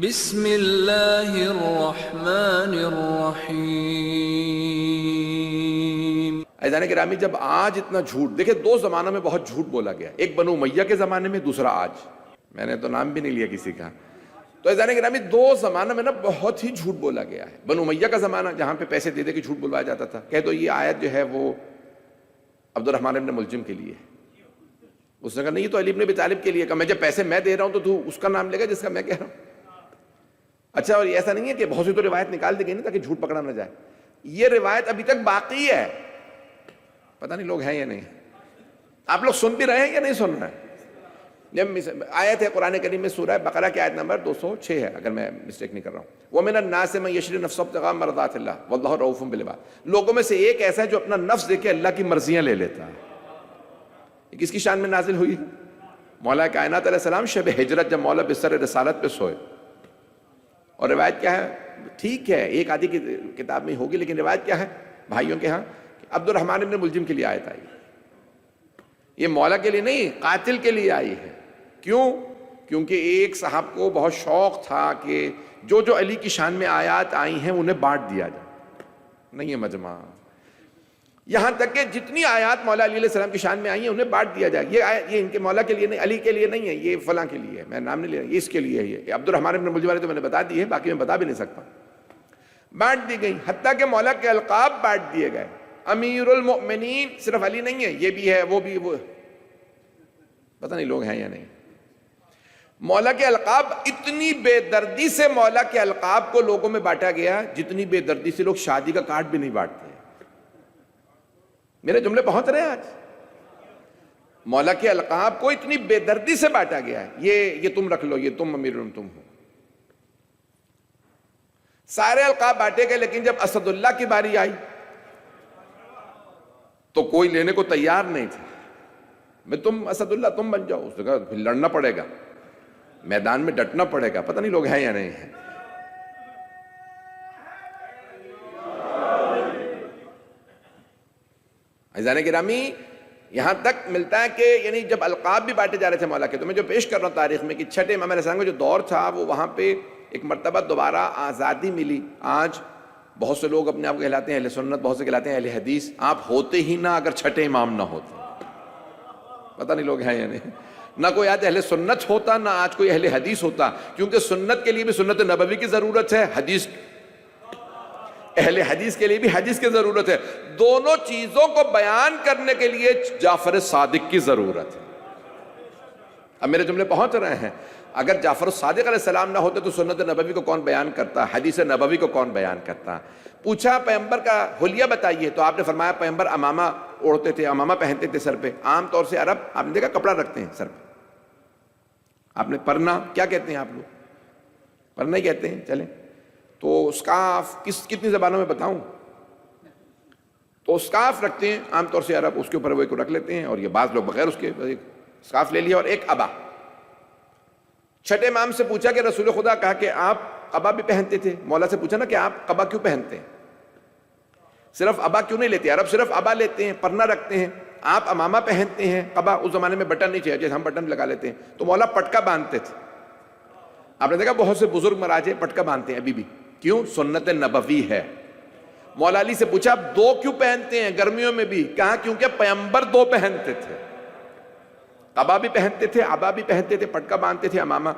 بسم اللہ الرحمن الرحیم۔ عزیزان گرامی، جب آج اتنا جھوٹ، دیکھیں دو زمانوں میں بہت جھوٹ بولا گیا، ایک بنو امیہ کے زمانے میں، دوسرا آج، میں نے تو نام بھی نہیں لیا کسی کا۔ تو عزیزان گرامی دو زمانوں میں نا بہت ہی جھوٹ بولا گیا ہے۔ بنو امیہ کا زمانہ جہاں پہ پیسے دے دے کے جھوٹ بلوایا جاتا تھا، کہہ دو یہ آیت جو ہے وہ عبد الرحمن ابن ملجم کے لیے ہے۔ اس نے کہا نہیں یہ تو علی ابن ابی طالب کے لیے، کہا میں جب پیسے میں دے رہا ہوں تو اس کا نام لے گا جس کا میں کہہ رہا ہوں۔ اچھا، اور ایسا نہیں ہے کہ بہت سی تو روایت نکال دی گئی نا تاکہ جھوٹ پکڑا نہ جائے، یہ روایت ابھی تک باقی ہے، پتہ نہیں لوگ ہیں یا نہیں۔ آپ لوگ سن بھی رہے ہیں یا نہیں سن رہے ہیں؟ جب آیت ہے قرآن کریم میں سورہ بقرہ کی آیت نمبر 206 ہے، اگر میں مسٹیک نہیں کر رہا ہوں، وَمِنَ النَّاسِ مَن يَشْرِي نَفْسَهُ ابْتِغَاءَ مَرْضَاتِ اللَّهِ وَاللَّهُ رَءُوفٌ بِالْعِبَادِ۔ لوگوں میں سے ایک ایسا ہے جو اپنا نفس دے کے اللہ کی مرضیاں لے لیتا ہے۔ یہ کس کی شان میں نازل ہوئی؟ مولا کائنات علیہ السلام شب ہجرت جب مولا بستر رسالت پہ سوئے، اور روایت کیا ہے؟ ٹھیک ہے ایک آدھی کی کتاب میں ہوگی، لیکن روایت کیا ہے بھائیوں کے ہاں؟ عبد الرحمن ابن ملجم کے لیے آیت آئی، یہ مولا کے لیے نہیں قاتل کے لیے آئی ہے۔ کیوں؟ کیونکہ ایک صاحب کو بہت شوق تھا کہ جو جو علی کی شان میں آیات آئی ہیں انہیں بانٹ دیا جائے، نہیں ہے مجمع، یہاں تک کہ جتنی آیات مولا علی علیہ السلام کی شان میں آئی ہیں انہیں بانٹ دیا جائے۔ یہ ان کے مولا کے لیے نہیں، علی کے لیے نہیں ہے، یہ فلاں کے لیے ہے، میں نام نہیں لے رہا، یہ اس کے لیے ہے۔ یہ عبد الرحمن ابن ملجم والے تو میں نے بتا دی ہے، باقی میں بتا بھی نہیں سکتا۔ بانٹ دی گئی، حتیٰ کہ مولا کے القاب بانٹ دیے گئے۔ امیر المؤمنین صرف علی نہیں ہے، یہ بھی ہے وہ بھی، وہ پتہ نہیں لوگ ہیں یا نہیں۔ مولا کے القاب اتنی بے دردی سے مولا کے القاب کو لوگوں میں بانٹا گیا جتنی بے دردی سے لوگ شادی کا کارڈ بھی نہیں بانٹتے۔ میرے جملے پہنچ رہے ہیں آج؟ مولا کے القاب کو اتنی بے دردی سے بانٹا گیا ہے، یہ تم رکھ لو، یہ تم امیر تم ہو۔ سارے القاب بانٹے گئے، لیکن جب اسد اللہ کی باری آئی تو کوئی لینے کو تیار نہیں تھا۔ میں تم اسد اللہ تم بن جاؤ، اس نے کہا پھر لڑنا پڑے گا، میدان میں ڈٹنا پڑے گا۔ پتہ نہیں لوگ ہیں یا نہیں ہیں؟ عزیزان گرامی یہاں تک ملتا ہے کہ یعنی جب القاب بھی بانٹے جا رہے تھے مولا کے، تو میں جو پیش کر رہا ہوں تاریخ میں کہ چھٹے امام علیہ السلام کا جو دور تھا وہ وہاں پہ ایک مرتبہ دوبارہ آزادی ملی۔ آج بہت سے لوگ اپنے آپ کو کہلاتے ہیں اہل سنت، بہت سے کہلاتے ہیں اہل حدیث، آپ ہوتے ہی نہ اگر چھٹے امام نہ ہوتے۔ پتہ نہیں لوگ ہیں یا نہیں؟ نہ کوئی آج اہل سنت ہوتا، نہ آج کوئی اہل حدیث ہوتا، کیونکہ سنت کے لیے بھی سنت نبوی کی ضرورت ہے، حدیث اہل حدیث کے لیے بھی حدیث کی ضرورت ہے۔ دونوں چیزوں کو بیان کرنے کے لیے جعفر صادق کی ضرورت ہے۔ اب میرے جملے پہنچ رہے ہیں؟ اگر جعفر صادق علیہ السلام نہ ہوتے تو سنت نبوی کو کون بیان کرتا، حدیث نبوی کو کون بیان کرتا؟ پوچھا پیغمبر کا حلیہ بتائیے، تو آپ نے فرمایا پیغمبر امامہ اوڑھتے تھے، امامہ پہنتے تھے سر پہ۔ عام طور سے عرب آپ نے دیکھا کپڑا رکھتے ہیں سر پہ، آپ نے پرنا کیا کہتے ہیں؟ آپ لوگ پرنا ہی کہتے ہیں، چلیں۔ تو اسکارف کتنی زبانوں میں بتاؤں؟ تو اسکارف رکھتے ہیں عام طور سے عرب، اس کے اوپر وہ ایک رکھ لیتے ہیں، اور یہ بعض لوگ بغیر اس کے ایک اسکارف لے لیا اور ایک عبا۔ چھٹے امام سے پوچھا کہ رسول خدا کہا کہ آپ عبا بھی پہنتے تھے، مولا سے پوچھا نا کہ آپ عبا کیوں پہنتے ہیں؟ صرف عبا کیوں نہیں لیتے؟ عرب صرف عبا لیتے ہیں، پرنا رکھتے ہیں، آپ امامہ پہنتے ہیں۔ عبا اس زمانے میں بٹن نہیں چاہیے، جیسے ہم بٹن لگا لیتے ہیں، تو مولا پٹکا باندھتے تھے۔ آپ نے دیکھا بہت سے بزرگ مراجے پٹکا باندھتے ہیں ابھی بھی، کیوں؟ سنت نبوی ہے۔ مولا علی سے پوچھا آپ دو کیوں پہنتے ہیں گرمیوں میں بھی؟ کہا کیونکہ پیغمبر دو پہنتے تھے، عبا بھی پہنتے تھے، عبا بھی پہنتے تھے، پٹکا باندھتے تھے، امامہ۔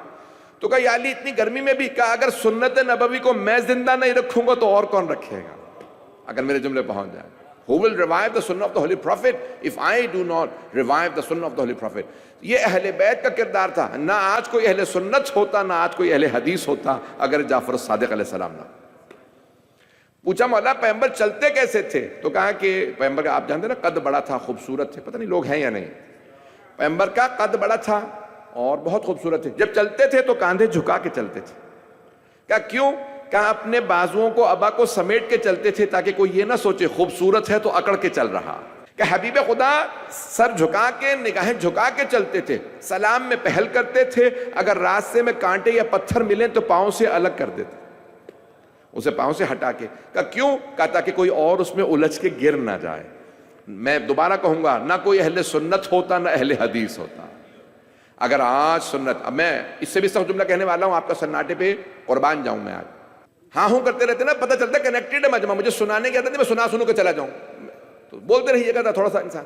تو کہا یا علی اتنی گرمی میں بھی؟ کہا اگر سنت نبوی کو میں زندہ نہیں رکھوں گا تو اور کون رکھے گا؟ اگر میرے جملے پہنچ جائیں، Who will revive the sunnah of the Holy Prophet if I do not revive the sunnah of the Holy Prophet؟ یہ اہل بیت کا کردار تھا۔ نہ آج کوئی اہل سنت ہوتا، نہ آج کوئی اہل حدیث ہوتا اگر جعفر الصادق علیہ السلام نہ۔ پوچھا مولا پیغمبر چلتے کیسے تھے؟ تو کہا کہ پیغمبر کا آپ جانتے ہیں نا قد بڑا تھا، خوبصورت تھے۔ پتہ نہیں لوگ ہیں یا نہیں؟ پیغمبر کا قد بڑا تھا اور بہت خوبصورت تھے، جب چلتے تھے تو کاندھے جھکا کے چلتے تھے۔ کہا کیوں؟ کہا اپنے بازوؤں کو عبا کو سمیٹ کے چلتے تھے تاکہ کوئی یہ نہ سوچے خوبصورت ہے تو اکڑ کے چل رہا۔ کہ حبیب خدا سر جھکا کے نگاہیں جھکا کے چلتے تھے، سلام میں پہل کرتے تھے، اگر راستے میں کانٹے یا پتھر ملیں تو پاؤں سے الگ کر دیتے، اسے پاؤں سے ہٹا کے۔ کہا کیوں؟ کہا تاکہ کوئی اور اس میں الجھ کے گر نہ جائے۔ میں دوبارہ کہوں گا، نہ کوئی اہل سنت ہوتا نہ اہل حدیث ہوتا۔ اگر آج سنت، اب میں اس سے بھی سخت جملہ کہنے والا ہوں، آپ کا سناٹے پہ قربان جاؤں میں آج. ہاں ہوں کرتے رہتے نا، پتہ چلتا ہے کنیکٹڈ ہے مجمع، مجھے سنانے کی عادت نہیں، میں سنو کے چلا جاؤں، تو بولتے رہیے گا تھوڑا سا انسان.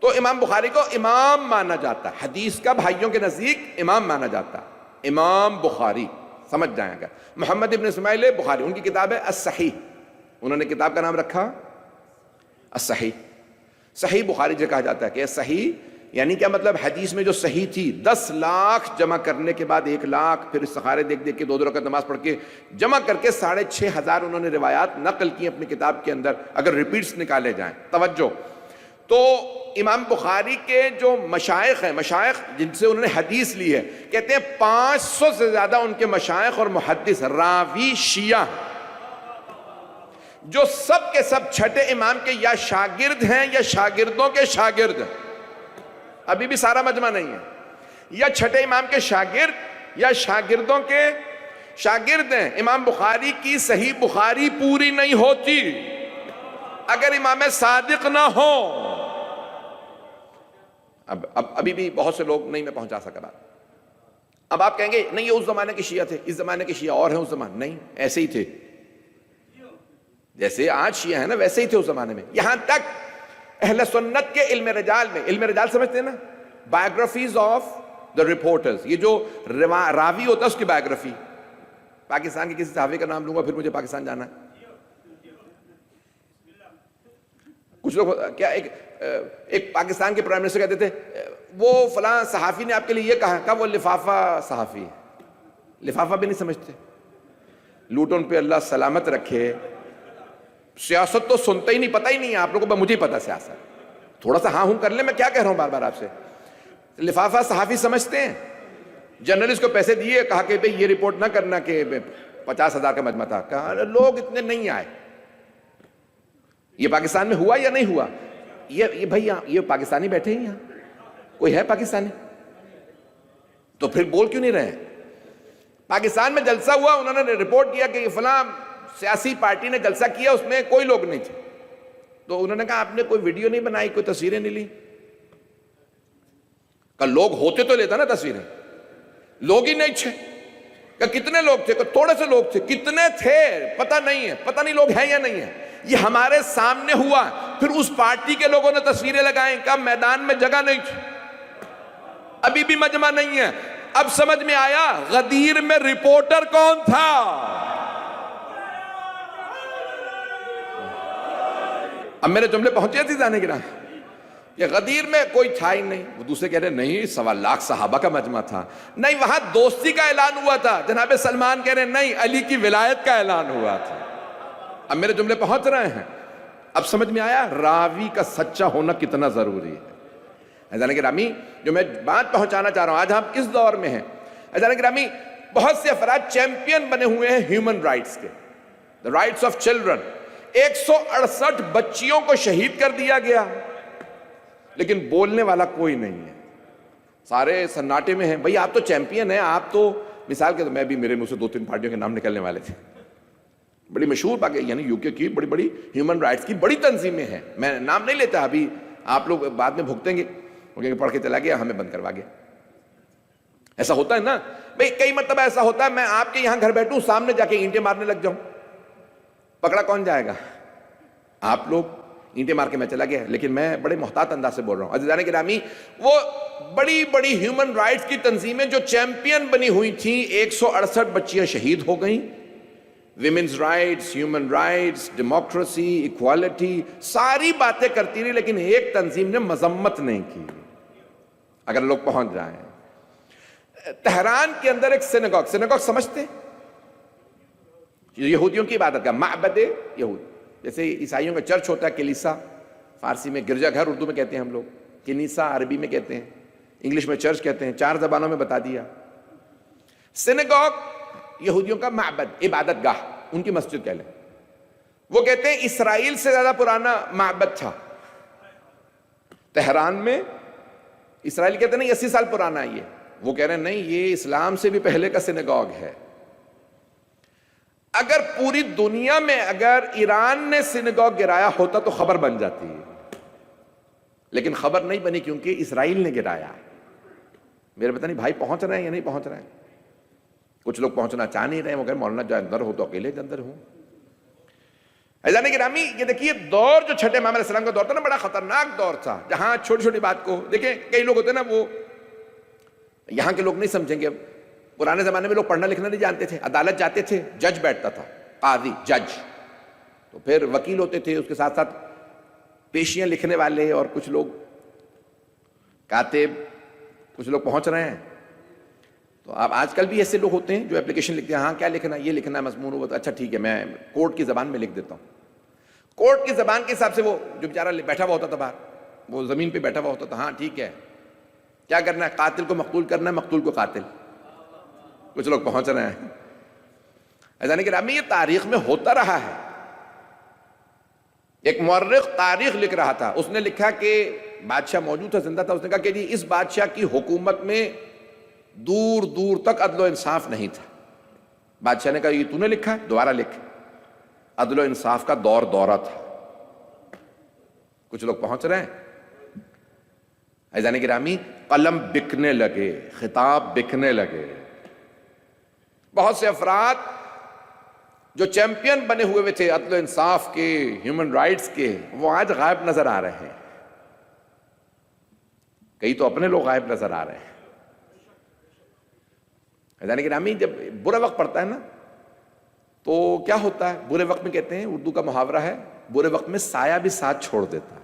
تو امام بخاری کو امام مانا جاتا ہے، حدیث کا بھائیوں کے نزدیک امام مانا جاتا ہے. امام بخاری سمجھ جائیں گا. محمد ابن اسماعیل بخاری، ان کی کتاب ہے الصحیح، انہوں نے کتاب کا نام رکھا الصحیح. صحیح بخاری جو کہا جاتا ہے کہ صحیح یعنی کیا مطلب؟ حدیث میں جو صحیح تھی 10 لاکھ جمع کرنے کے بعد 1 لاکھ، پھر استخارے دیکھ دیکھ کے 2 رکعت نماز پڑھ کے جمع کر کے 6,500 انہوں نے روایات نقل کی اپنی کتاب کے اندر، اگر ریپیٹس نکالے جائیں. توجہ. تو امام بخاری کے جو مشائخ ہیں، مشائخ جن سے انہوں نے حدیث لی ہے، کہتے ہیں 500 سے زیادہ ان کے مشائخ اور محدث راوی شیعہ جو سب کے سب چھٹے امام کے یا شاگرد ہیں یا شاگردوں کے شاگرد. ابھی بھی سارا مجمع نہیں ہے، یا چھٹے امام کے شاگرد یا شاگردوں کے شاگرد ہیں. امام بخاری کی صحیح بخاری پوری نہیں ہوتی اگر امام صادق نہ ہو. اب ابھی بھی بہت سے لوگ نہیں میں پہنچا سکا بات. اب آپ کہیں گے نہیں یہ اس زمانے کے شیعہ تھے، اس زمانے کے شیعہ اور ہیں، اس زمانے نہیں، ایسے ہی تھے جیسے آج شیعہ ہیں نا، ویسے ہی تھے اس زمانے میں. یہاں تک اہل سنت کے علم رجال میں، علم رجال سمجھتے ہیں نا، بایوگرافیز آف دا رپورٹرز، یہ جو راوی ہوتا ہے اس کی بایوگرافی. پاکستان کے کسی صحابی کا نام لوں گا پھر مجھے پاکستان جانا ہے. کچھ لوگ کیا ایک پاکستان کے پرائم منسٹر کہتے تھے وہ فلاں صحافی نے آپ کے لیے یہ کہا وہ لفافہ صحافی ہے. لفافہ بھی نہیں سمجھتے. لوٹن پہ اللہ سلامت رکھے. سیاست تو سنتا ہی نہیں، پتہ ہی نہیں ہے آپ لوگوں کو، مجھے ہی پتا سیاست. تھوڑا سا ہاں ہوں کر لیں، میں کیا کہہ رہا ہوں بار بار آپ سے. لفافہ صحافی سمجھتے ہیں. جرنلسٹ کو پیسے دیے، کہا کہ بھئی یہ رپورٹ نہ کرنا کہ 50,000 کا مجمع تھا. کہا لوگ اتنے نہیں آئے. یہ پاکستان میں ہوا یا نہیں ہوا؟ یہ بھائی یہ پاکستانی بیٹھے ہیں یہاں، کوئی ہے پاکستانی؟ تو پھر بول کیوں نہیں رہے؟ پاکستان میں جلسہ ہوا، انہوں نے رپورٹ کیا کہ فلاں سیاسی پارٹی نے جلسہ کیا، اس میں کوئی لوگ نہیں تھے. تو انہوں نے کہا آپ نے کوئی ویڈیو نہیں بنائی، کوئی تصویریں نہیں لی؟ کہ لوگ ہوتے تو لیتا نا تصویریں. لوگ ہی نہیں تھے. کہ کتنے لوگ تھے؟ کہ تھوڑے سے لوگ تھے. کتنے تھے پتہ نہیں ہے، پتہ نہیں لوگ ہیں یا نہیں ہیں. یہ ہمارے سامنے ہوا. پھر اس پارٹی کے لوگوں نے تصویریں لگائیں. کہ میدان میں جگہ نہیں تھی، ابھی بھی مجمع نہیں ہے. اب سمجھ میں آیا غدیر میں رپورٹر کون تھا. اب میرے جملے پہنچے تھے جانے کی. یہ غدیر میں کوئی تھا ہی نہیں. وہ دوسرے کہہ رہے نہیں 1.25 لاکھ صحابہ کا مجمع تھا. نہیں، وہاں دوستی کا اعلان ہوا تھا. جناب سلمان کہہ رہے نہیں، علی کی ولایت کا اعلان ہوا تھا. اب میرے جملے پہنچ رہے ہیں. اب سمجھ میں آیا راوی کا سچا ہونا کتنا ضروری ہے. عزیزان گرامی، جو میں بات پہنچانا چاہ رہا ہوں، آج ہم اس دور میں ہیں. عزیزان گرامی، بہت سے افراد چیمپئن بنے ہوئے ہیں ہیومن رائٹس کے، the rights of children. 168 بچیوں کو شہید کر دیا گیا، لیکن بولنے والا کوئی نہیں ہے. سارے سناٹے میں ہیں. بھئی آپ تو چیمپئن ہیں، آپ تو مثال کے، میں بھی میرے منہ سے 2-3 پارٹیوں کے نام نکلنے والے تھے. بڑی مشہور یعنی یوکے کی بڑی بڑی ہیومن رائٹس کی بڑی تنظیمیں ہیں. میں نام نہیں لیتا، ابھی آپ لوگ بعد میں بھگتیں گے، پڑھ کے چلا گیا، ہمیں بند کروا گیا. ایسا ہوتا ہے نا بھئی. کئی مرتبہ ایسا ہوتا ہے میں آپ کے یہاں گھر بیٹھوں، سامنے جا کے اینٹیں مارنے لگ جاؤں، پکڑا کون جائے گا؟ آپ لوگ. اینٹیں مار کے میں چلا گیا. لیکن میں بڑے محتاط انداز سے بول رہا ہوں. عزیزان گرامی، وہ بڑی بڑی ہیومن رائٹس کی تنظیمیں جو چیمپئن بنی ہوئی تھیں، 168 بچیاں شہید ہو گئیں. Women's rights, human rights, democracy, equality, ساری باتیں کرتی رہی، لیکن ایک تنظیم نے مذمت نہیں کی. اگر لوگ پہنچ جائیں. تہران کے اندر ایک سینگاگ سمجھتے ہیں؟ یہودیوں کی عبادت کا معبد یہود. جیسے عیسائیوں کا چرچ ہوتا ہے کلیسا، فارسی میں گرجا گھر اردو میں کہتے ہیں ہم لوگ، کنیسا عربی میں کہتے ہیں، انگلش میں چرچ کہتے ہیں. 4 زبانوں میں بتا دیا. سینگاگ یہودیوں کا معبد، عبادت گاہ، ان کی مسجد کہہ لیں. وہ کہتے ہیں اسرائیل سے زیادہ پرانا معبد تھا تہران میں. اسرائیل کہتے ہیں نہیں 80 سال پرانا ہے یہ. وہ کہہ رہے ہیں نہیں، یہ اسلام سے بھی پہلے کا سینگاگ ہے. اگر پوری دنیا میں اگر ایران نے سینگاگ گرایا ہوتا تو خبر بن جاتی ہے، لیکن خبر نہیں بنی کیونکہ اسرائیل نے گرایا. میرے پتہ نہیں بھائی پہنچ رہے ہیں یا نہیں پہنچ رہے ہیں. کچھ لوگ پہنچنا چاہ نہیں رہے ہیں، وہ کہیں مولانا جو اندر ہو تو اکیلے کے اندر ہوں. عزیزان گرامی یہ دیکھیے دور جو چھٹے امام علیہ السلام کا دور تھا نا، بڑا خطرناک دور تھا، جہاں چھوٹی چھوٹی بات کو دیکھیں کئی لوگ ہوتے ہیں نا، وہ یہاں کے لوگ نہیں سمجھیں گے. پرانے زمانے میں لوگ پڑھنا لکھنا نہیں جانتے تھے، عدالت جاتے تھے، جج بیٹھتا تھا، قاضی جج، تو پھر وکیل ہوتے تھے، اس کے ساتھ ساتھ پیشیاں لکھنے والے اور کچھ لوگ کاتب، کچھ لوگ پہنچ رہے ہیں. تو اب آج کل بھی ایسے لوگ ہوتے ہیں جو اپلیکیشن لکھتے ہیں، ہاں کیا لکھنا ہے، یہ لکھنا ہے مضمون، وہ اچھا ٹھیک ہے میں کورٹ کی زبان میں لکھ دیتا ہوں. کورٹ کی زبان کے حساب سے وہ جو بیچارہ بیٹھا ہوا ہوتا تھا باہر، وہ زمین پہ بیٹھا ہوا ہوتا تھا، ہاں ٹھیک ہے کیا کرنا ہے، قاتل کو مقتول کرنا ہے، مقتول کو قاتل. کچھ لوگ پہنچ رہے ہیں. ایسا نہیں کہ یہ تاریخ میں ہوتا رہا ہے. ایک مورخ تاریخ لکھ رہا تھا، اس نے لکھا کہ بادشاہ موجود تھا، زندہ تھا، اس نے کہا کہ جی اس بادشاہ کی حکومت میں دور دور تک عدل و انصاف نہیں تھا. بادشاہ نے کہا یہ تو نے لکھا ہے، دوبارہ لکھ. عدل و انصاف کا دور دورہ تھا. کچھ لوگ پہنچ رہے ہیں. عزیزان گرامی قلم بکنے لگے، خطاب بکنے لگے. بہت سے افراد جو چیمپئن بنے ہوئے تھے عدل و انصاف کے، ہیومن رائٹس کے، وہ آج غائب نظر آ رہے ہیں. کئی تو اپنے لوگ غائب نظر آ رہے ہیں. عزیزان گرامی جب برا وقت پڑتا ہے نا تو کیا ہوتا ہے، برے وقت میں کہتے ہیں، اردو کا محاورہ ہے، برے وقت میں سایہ بھی ساتھ چھوڑ دیتا ہے.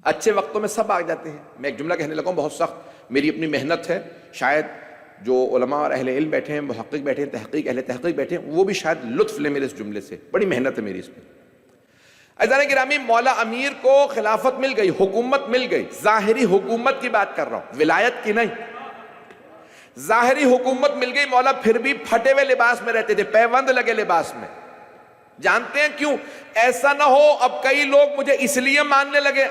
اچھے وقتوں میں سب آ جاتے ہیں. میں ایک جملہ کہنے لگا ہوں بہت سخت، میری اپنی محنت ہے، شاید جو علماء اور اہل علم بیٹھے ہیں، محقق بیٹھے ہیں، اہل تحقیق بیٹھے ہیں، وہ بھی شاید لطف لیں میرے اس جملے سے. بڑی محنت ہے میری اس پہ. عزیزان گرامی مولا امیر کو خلافت مل گئی، حکومت مل گئی. ظاہری حکومت کی بات کر رہا ہوں، ولایت کی نہیں. ظاہری حکومت مل گئی، مولا پھر بھی پھٹے ہوئے لباس میں رہتے تھے، پیوند لگے لباس میں. جانتے ہیں کیوں؟ ایسا نہ ہو اب کئی لوگ مجھے اس لیے ماننے لگے،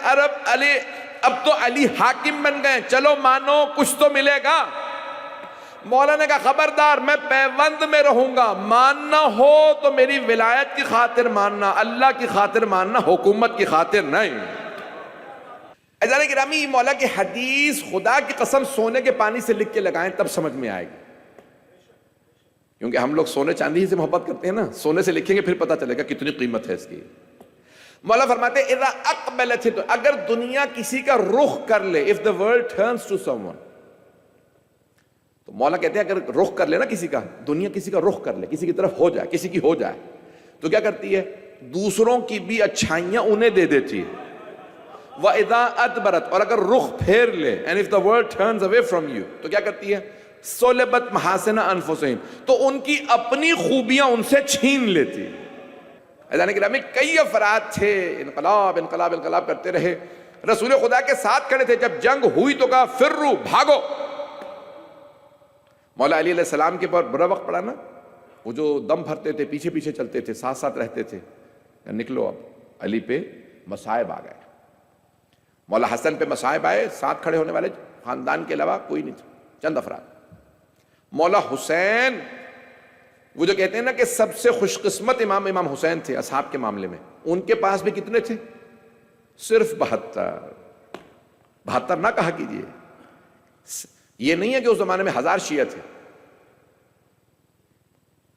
اب تو علی حاکم بن گئے، چلو مانو کچھ تو ملے گا. مولا نے کہا خبردار میں پیوند میں رہوں گا، ماننا ہو تو میری ولایت کی خاطر ماننا، اللہ کی خاطر ماننا، حکومت کی خاطر نہیں. عزیزان گرامی مولا کی حدیث خدا کی قسم سونے کے پانی سے لکھ کے لگائیں تب سمجھ میں آئے گی. کیونکہ ہم لوگ سونے چاندی سے محبت کرتے ہیں نا، سونے سے لکھیں گے پھر پتہ چلے گا کتنی قیمت ہے اس کی. مولا فرماتے ہیں اذا اقبلت، اگر دنیا کسی کا رخ کر لے، if the world turns to someone، تو مولا کہتے ہیں اگر رخ کر لے نا کسی کا، دنیا کسی کا رخ کر لے، کسی کی طرف ہو جائے، کسی کی ہو جائے، تو کیا کرتی ہے؟ دوسروں کی بھی اچھائیاں انہیں دے دیتی ہے. وَإِذَا أَدْبَرَتْ، اور اگر رخ پھیر لے، and if the world turns away from you، تو کیا کرتی ہے؟ سولبت محاسن انفسہم، تو ان کی اپنی خوبیاں ان سے چھین لیتی. عزیزان گرامی کئی افراد تھے انقلاب انقلاب انقلاب کرتے رہے، رسول خدا کے ساتھ کھڑے تھے، جب جنگ ہوئی تو کہا فرو، بھاگو. مولا علی علیہ السلام کے پر برا وقت پڑا نا، وہ جو دم بھرتے تھے، پیچھے پیچھے چلتے تھے، ساتھ ساتھ رہتے تھے، نکلو اب علی پہ مصائب آ گئے. مولا حسن پہ مصائب آئے، ساتھ کھڑے ہونے والے خاندان کے علاوہ کوئی نہیں تھا، چند افراد. مولا حسین، وہ جو کہتے ہیں نا کہ سب سے خوش قسمت امام حسین تھے اصحاب کے معاملے میں، ان کے پاس بھی کتنے تھے؟ صرف 72 نہ کہا کیجئے. یہ نہیں ہے کہ اس زمانے میں 1000 شیعہ تھے،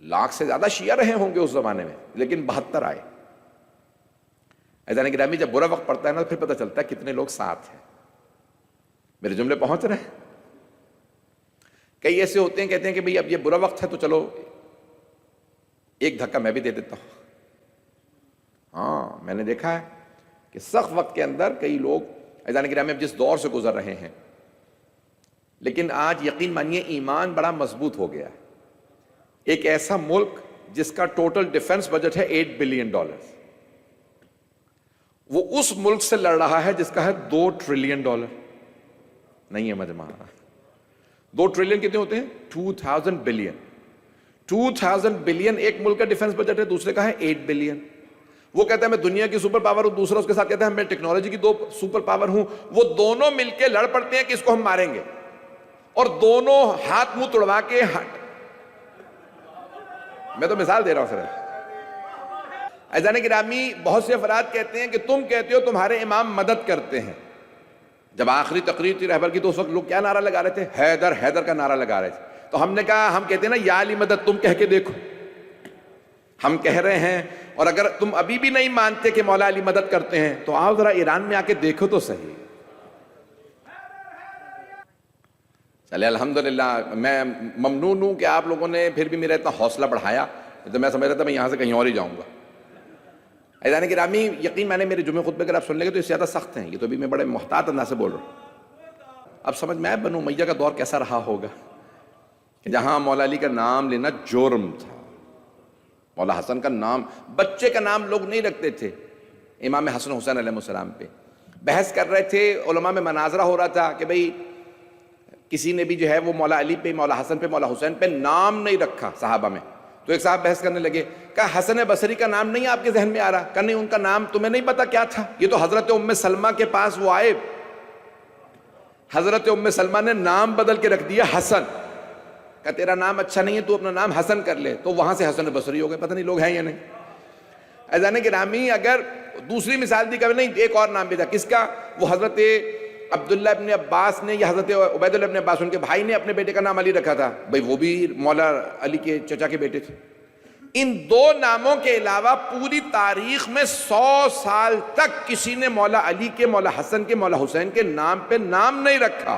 لاکھ سے زیادہ شیعہ رہے ہوں گے اس زمانے میں، لیکن 72 آئے. عزیزان گرامی جب برا وقت پڑتا ہے نا پھر پتہ چلتا ہے کتنے لوگ ساتھ ہیں. میرے جملے پہنچ رہے ہیں؟ کئی ایسے ہوتے ہیں کہتے ہیں کہ بھئی اب یہ برا وقت ہے تو چلو ایک دھکا میں بھی دے دیتا ہوں. ہاں میں نے دیکھا ہے کہ سخت وقت کے اندر کئی لوگ عزیزان گرامی اب جس دور سے گزر رہے ہیں، لیکن آج یقین مانیے ایمان بڑا مضبوط ہو گیا ہے. ایک ایسا ملک جس کا ٹوٹل ڈیفنس بجٹ ہے $8 بلین، وہ اس ملک سے لڑ رہا ہے جس کا ہے $2 ٹریلین. نہیں ہے مجمع. 2 ٹریلین کتنے ہوتے ہیں؟ 2000 بلین. 2000 بلین ایک ملک کا ڈیفنس بجٹ ہے، دوسرے کا ہے 8 بلین. وہ کہتا ہے میں دنیا کی سپر پاور ہوں، دوسرا اس کے ساتھ کہتا ہے میں ٹیکنالوجی کی 2 سپر پاور ہوں. وہ دونوں مل کے لڑ پڑتے ہیں کہ اس کو ہم ماریں گے، اور دونوں ہاتھ منہ توڑوا کے میں تو مثال دے رہا ہوں سر. عزیزان گرامی بہت سے افراد کہتے ہیں کہ تم کہتے ہو تمہارے امام مدد کرتے ہیں. جب آخری تقریر تھی رہبر کی تو اس وقت لوگ کیا نعرہ لگا رہے تھے؟ حیدر حیدر کا نعرہ لگا رہے تھے. تو ہم نے کہا، ہم کہتے ہیں نا یا علی مدد، تم کہہ کے دیکھو. ہم کہہ رہے ہیں، اور اگر تم ابھی بھی نہیں مانتے کہ مولا علی مدد کرتے ہیں تو آؤ ذرا ایران میں آ کے دیکھو تو صحیح. چلے الحمدللہ، میں ممنون ہوں کہ آپ لوگوں نے پھر بھی میرا اتنا حوصلہ بڑھایا. تو میں سمجھ رہا تھا میں یہاں سے کہیں اور ہی جاؤں گا. عزیزان گرامی، یقین میں نے میرے جمعہ خطبے اگر آپ سن لیں گے تو اس سے زیادہ سخت ہیں. یہ تو ابھی میں بڑے محتاط انداز سے بول رہا ہوں. اب سمجھ میں آیا بنو امیہ کا دور کیسا رہا ہوگا، کہ جہاں مولا علی کا نام لینا جرم تھا. مولا حسن کا نام، بچے کا نام لوگ نہیں رکھتے تھے. امام حسن حسین علیہ السلام پہ بحث کر رہے تھے، علماء میں مناظرہ ہو رہا تھا کہ بھئی کسی نے بھی جو ہے وہ مولا علی پہ، مولا حسن پہ، مولا حسین پہ نام نہیں رکھا صحابہ میں. تو ایک صاحب بحث کرنے لگے، کہا حسن بصری کا نام نہیں آپ کے ذہن میں آ رہا؟ کہا نہیں، ان کا نام تمہیں نہیں پتا کیا تھا؟ یہ تو حضرت ام سلمہ کے پاس وہ آئے، حضرت ام سلمہ نے نام بدل کے رکھ دیا حسن. کہا تیرا نام اچھا نہیں ہے، تو اپنا نام حسن کر لے. تو وہاں سے حسن بصری ہو گئے. پتہ نہیں لوگ ہیں یا نہیں. عزیزان گرامی، اگر دوسری مثال دی کہ نہیں ایک اور نام بھی تھا، کس کا؟ وہ حضرت عبداللہ ابن عباس نے یا حضرت عبیداللہ ابن عباس، ان کے بھائی نے اپنے بیٹے کا نام علی رکھا تھا. بھئی وہ بھی مولا علی کے چچا کے بیٹے تھے. ان دو ناموں کے علاوہ پوری تاریخ میں 100 سال تک کسی نے مولا علی کے، مولا حسن کے، مولا حسین کے نام پہ نام نہیں رکھا.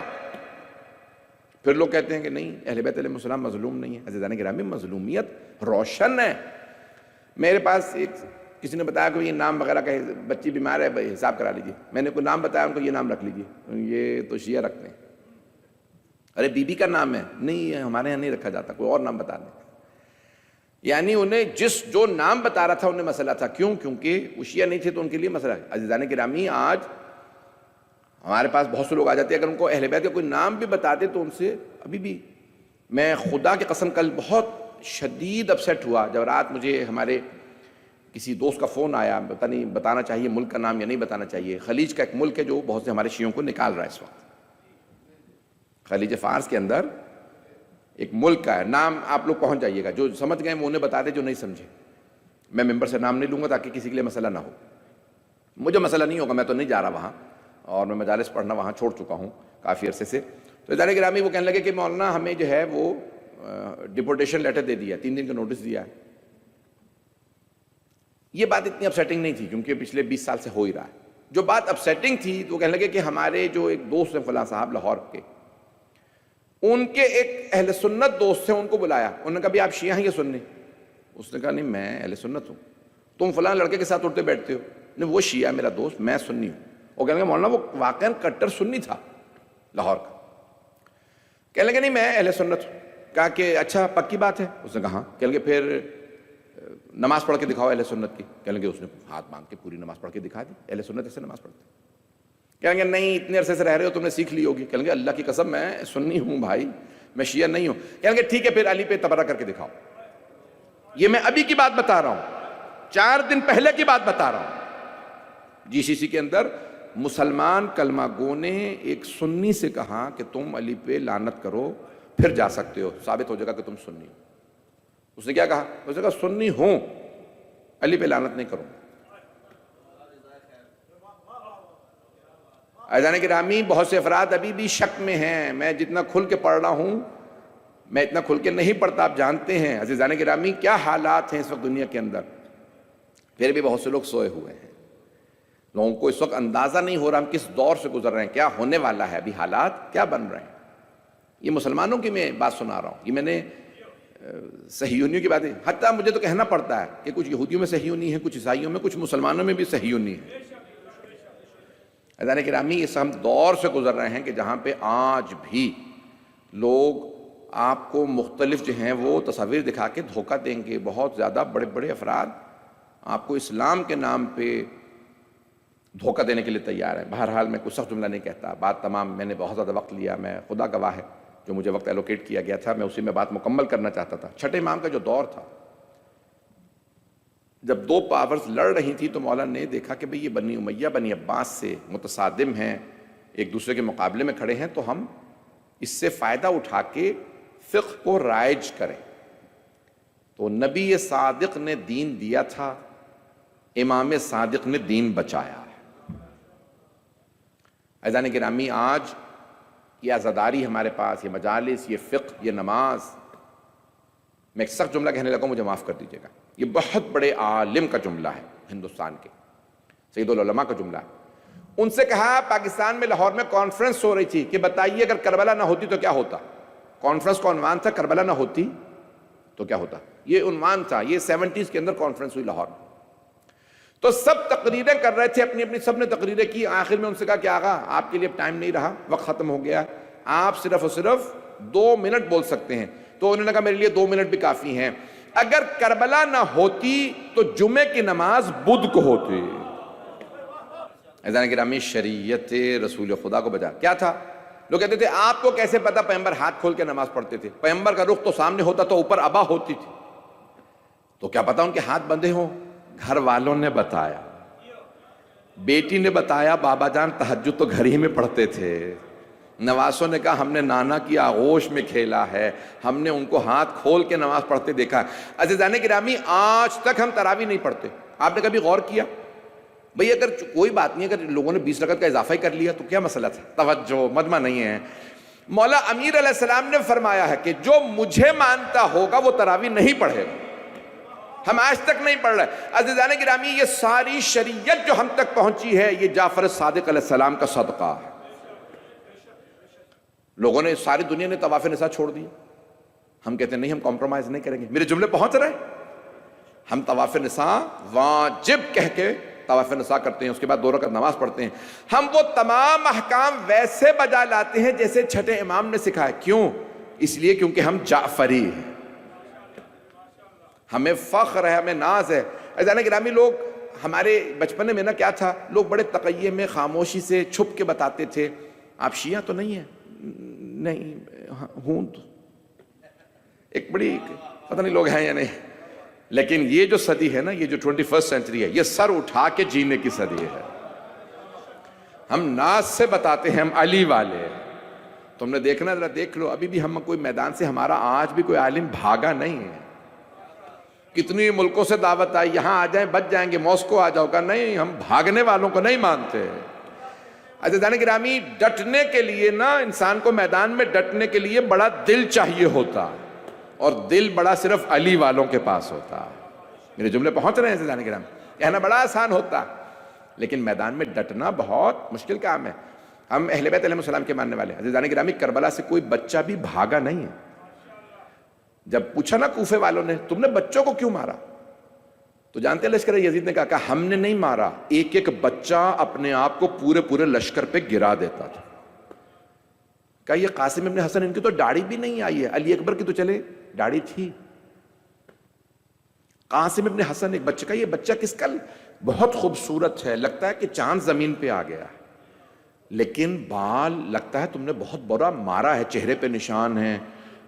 پھر لوگ کہتے ہیں کہ نہیں اہل بیت علیہ السلام مظلوم نہیں ہے. عزیزان گرامی، مظلومیت روشن ہے. میرے پاس ایک کسی نے بتایا کہ یہ نام وغیرہ کا بچی بیمار ہے، بھائی حساب کرا لیجیے. میں نے کوئی نام بتایا، ان کو یہ نام رکھ لیجیے. یہ تو شیعہ رکھتے ہیں. ارے بی بی کا نام ہے، نہیں یہ ہمارے یہاں نہیں رکھا جاتا، کوئی اور نام بتا دیں. یعنی انہیں جو نام بتا رہا تھا انہیں مسئلہ تھا. کیوں؟ کیونکہ وہ شیعہ نہیں تھے تو ان کے لیے مسئلہ ہے. عزیزان گرامی، آج ہمارے پاس بہت سے لوگ آ جاتے ہیں، اگر ان کو اہل بیت کا کوئی نام بھی بتا دے تو ان سے ابھی بھی، میں خدا کی قسم کل بہت شدید اپسیٹ ہوا جب رات مجھے ہمارے کسی دوست کا فون آیا. پتہ نہیں بتانا چاہیے ملک کا نام یا نہیں بتانا چاہیے. خلیج کا ایک ملک ہے جو بہت سے ہمارے شیعوں کو نکال رہا ہے اس وقت. خلیج فارس کے اندر ایک ملک کا ہے نام، آپ لوگ پہنچ جائیے گا. جو سمجھ گئے وہ انہیں بتا دے، جو نہیں سمجھے. میں ممبر سے نام نہیں لوں گا تاکہ کسی کے لیے مسئلہ نہ ہو. مجھے مسئلہ نہیں ہوگا، میں تو نہیں جا رہا وہاں، اور میں مجالس پڑھنا وہاں چھوڑ چکا ہوں کافی عرصے سے. تو عزیزان گرامی، وہ کہنے لگے کہ مولانا ہمیں جو ہے وہ ڈپورٹیشن لیٹر دے دیا، 3 دن کا نوٹس دیا ہے. یہ بات اتنی اپسیٹنگ نہیں تھی کیونکہ پچھلے 20 سال سے ہو ہی رہا ہے. جو بات اپسیٹنگ تھی تو وہ کہنے لگے کہ ہمارے جو ایک دوست ہیں فلاں صاحب لاہور کے، ان کے ایک اہل سنت دوست ہیں، ان کو بلایا. انہوں نے کہا بھی آپ شیعہ ہیں یا سنی؟ اس نے کہا نہیں میں اہل سنت ہوں. تم فلاں لڑکے کے ساتھ اٹھتے بیٹھتے ہو؟ نہیں وہ شیعہ میرا دوست، میں سنی ہوں. وہ کہنے لگے مولانا وہ واقعاً کٹر سنی تھا لاہور کا. کہنے لگے نہیں میں اہل سنت ہوں. کہا کہ اچھا پکی بات ہے؟ اس نے کہا ہاں. کہنے لگے پھر نماز پڑھ کے دکھاؤ اہل سنت کی. کہنے لگے اس نے ہاتھ باندھ کے پوری نماز پڑھ کے دکھا دی. اہل سنت ایسے نماز پڑھتے. کہیں گے نہیں اتنے عرصے سے رہ رہے ہو، تم نے سیکھ لی ہوگی. کہیں گے اللہ کی قسم میں سنی ہوں بھائی، میں شیعہ نہیں ہوں. کہیں گے ٹھیک ہے پھر علی پہ تبرہ کر کے دکھاؤ. یہ میں ابھی کی بات بتا رہا ہوں، 4 دن پہلے کی بات بتا رہا ہوں. جی سی سی کے اندر مسلمان کلمہ گو نے ایک سنی سے کہا کہ تم علی پہ لعنت کرو، پھر جا سکتے ہو، ثابت ہو جائے گا کہ تم سنی ہو. اس نے کیا کہا؟ اس نے کہا سنی ہوں، علی پہ لعنت نہیں کروں. عزیزان گرامی، بہت سے افراد ابھی بھی شک میں ہیں. میں جتنا کھل کے پڑھ رہا ہوں میں اتنا کھل کے نہیں پڑھتا، آپ جانتے ہیں. عزیزان گرامی، کیا حالات ہیں اس وقت دنیا کے اندر. پھر بھی بہت سے لوگ سوئے ہوئے ہیں. لوگوں کو اس وقت اندازہ نہیں ہو رہا ہم کس دور سے گزر رہے ہیں، کیا ہونے والا ہے، ابھی حالات کیا بن رہے ہیں. یہ مسلمانوں کی میں بات سنا رہا ہوں، یہ میں نے صہیونیوں کی باتیں، حتیٰ مجھے تو کہنا پڑتا ہے کہ کچھ یہودیوں میں صہیونی ہے، کچھ عیسائیوں میں، کچھ مسلمانوں میں بھی صہیونی ہے. عزیزان گرامی، اس ہم دور سے گزر رہے ہیں کہ جہاں پہ آج بھی لوگ آپ کو مختلف جو ہیں وہ تصاویر دکھا کے دھوکہ دیں گے. بہت زیادہ بڑے بڑے افراد آپ کو اسلام کے نام پہ دھوکہ دینے کے لیے تیار ہے. بہرحال میں کوئی سخت جملہ نہیں کہتا، بات تمام، میں نے بہت زیادہ وقت لیا، میں خدا گواہ ہے جو مجھے وقت ایلوکیٹ کیا گیا تھا میں اسی میں بات مکمل کرنا چاہتا تھا. چھٹے امام کا جو دور تھا، جب 2 پاورز لڑ رہی تھی تو مولا نے دیکھا کہ بھئی یہ بنی امیہ بنی عباس سے متصادم ہیں، ایک دوسرے کے مقابلے میں کھڑے ہیں، تو ہم اس سے فائدہ اٹھا کے فقہ کو رائج کریں. تو نبی صادق نے دین دیا تھا، امام صادق نے دین بچایا ہے. عزیزان گرامی، آج یہ عزاداری ہمارے پاس، یہ مجالس، یہ فقہ، یہ نماز، میں ایک سخت جملہ کہنے لگا، مجھے معاف کر دیجیے گا، یہ بہت بڑے عالم کا جملہ ہے، ہندوستان کے سید العلماء کا جملہ ہے۔ ان سے کہا پاکستان میں لاہور میں کانفرنس ہو رہی تھی کہ بتائیے اگر کربلا نہ ہوتی تو کیا ہوتا؟ کانفرنس کا عنوان تھا کربلا نہ ہوتی تو کیا ہوتا، یہ عنوان تھا، یہ 70s کے اندر کانفرنس ہوئی لاہور میں۔ تو سب تقریریں کر رہے تھے، اپنی اپنی سب نے تقریریں کی، آخر میں ان سے کہا کہ آقا آپ کے لیے اب ٹائم نہیں رہا، وقت ختم ہو گیا، آپ صرف اور صرف 2 منٹ بول سکتے ہیں۔ تو انہوں نے کہا میرے لیے 2 منٹ بھی کافی ہیں، اگر کربلا نہ ہوتی تو جمعے کی نماز بدھ کو ہوتی۔ عزیزان گرامی، شریعت رسول خدا کو بجا کیا تھا؟ لوگ کہتے تھے آپ کو کیسے پتا پیغمبر ہاتھ کھول کے نماز پڑھتے تھے؟ پیغمبر کا رخ تو سامنے ہوتا تو اوپر ابا ہوتی تھی، تو کیا پتا ان کے ہاتھ بندھے ہوں؟ گھر والوں نے بتایا، بیٹی نے بتایا، بابا جان تہجد تو گھر ہی میں پڑھتے تھے، نواسوں نے کہا ہم نے نانا کی آغوش میں کھیلا ہے، ہم نے ان کو ہاتھ کھول کے نماز پڑھتے دیکھا ہے۔ عزیزان گرامی، آج تک ہم تراویح نہیں پڑھتے، آپ نے کبھی غور کیا؟ بھئی اگر کوئی بات نہیں، اگر لوگوں نے 20 رکعت کا اضافہ ہی کر لیا تو کیا مسئلہ تھا؟ توجہ مجمع نہیں ہے۔ مولا امیر علیہ السلام نے فرمایا ہے کہ جو مجھے مانتا ہوگا وہ تراویح نہیں پڑھے گا۔ ہم آج تک نہیں پڑھ رہے۔ عزیزان گرامی، یہ ساری شریعت جو ہم تک پہنچی ہے یہ جعفر صادق علیہ السلام کا صدقہ ہے۔ لوگوں نے، ساری دنیا نے طواف نساء چھوڑ دی، ہم کہتے ہیں نہیں، ہم کمپرومائز نہیں کریں گے۔ میرے جملے پہنچ رہے ہیں؟ ہم طواف نساء واجب کہہ کے طواف نساء کرتے ہیں، اس کے بعد 2 رکعت نماز پڑھتے ہیں۔ ہم وہ تمام احکام ویسے بجا لاتے ہیں جیسے چھٹے امام نے سکھایا۔ کیوں؟ اس لیے کیونکہ ہم جعفری ہیں، ہمیں فخر ہے، ہمیں ناز ہے۔ عزیزان گرامی، لوگ ہمارے بچپن میں نا کیا تھا، لوگ بڑے تقیے میں خاموشی سے چھپ کے بتاتے تھے آپ شیعہ تو نہیں ہیں؟ نہیں ہوں، تو ایک بڑی پتہ نہیں لوگ ہیں یا نہیں، لیکن یہ جو صدی ہے نا، یہ جو 21 سینچری ہے، یہ سر اٹھا کے جینے کی صدی ہے۔ ہم ناز سے بتاتے ہیں ہم علی والے۔ تم نے دیکھنا، ذرا دیکھ لو، ابھی بھی ہم کوئی میدان سے ہمارا آج بھی کوئی عالم بھاگا نہیں ہے۔ کتنی ملکوں سے دعوت آئی، یہاں آ جائیں بچ جائیں گے، ماسکو آ جاؤ، کا نہیں، ہم بھاگنے والوں کو نہیں مانتے۔ عزیزان گرامی، ڈٹنے کے لیے نا، انسان کو میدان میں ڈٹنے کے لیے بڑا دل چاہیے ہوتا، اور دل بڑا صرف علی والوں کے پاس ہوتا۔ میرے جملے پہنچ رہے ہیں عزیزان گرامی؟ کہنا بڑا آسان ہوتا، لیکن میدان میں ڈٹنا بہت مشکل کام ہے۔ ہم اہل بیت علیہ السلام کے ماننے والے ہیں۔ عزیزان گرامی، کربلا سے کوئی بچہ بھی بھاگا نہیں ہے۔ جب پوچھا نا کوفے والوں نے تم نے بچوں کو کیوں مارا، تو جانتے لشکر یزید نے کہا کہ ہم نے نہیں مارا، ایک ایک بچہ اپنے آپ کو پورے لشکر پہ گرا دیتا تھا۔ کہا یہ قاسم ابن حسن، ان کی تو داڑھی بھی نہیں آئی ہے، علی اکبر کی تو چلے داڑھی تھی، قاسم ابن حسن ایک بچہ کا، یہ بچہ کس کا؟ بہت خوبصورت ہے، لگتا ہے کہ چاند زمین پہ آ گیا ہے، لیکن بال لگتا ہے تم نے بہت برا مارا ہے، چہرے پہ نشان ہے،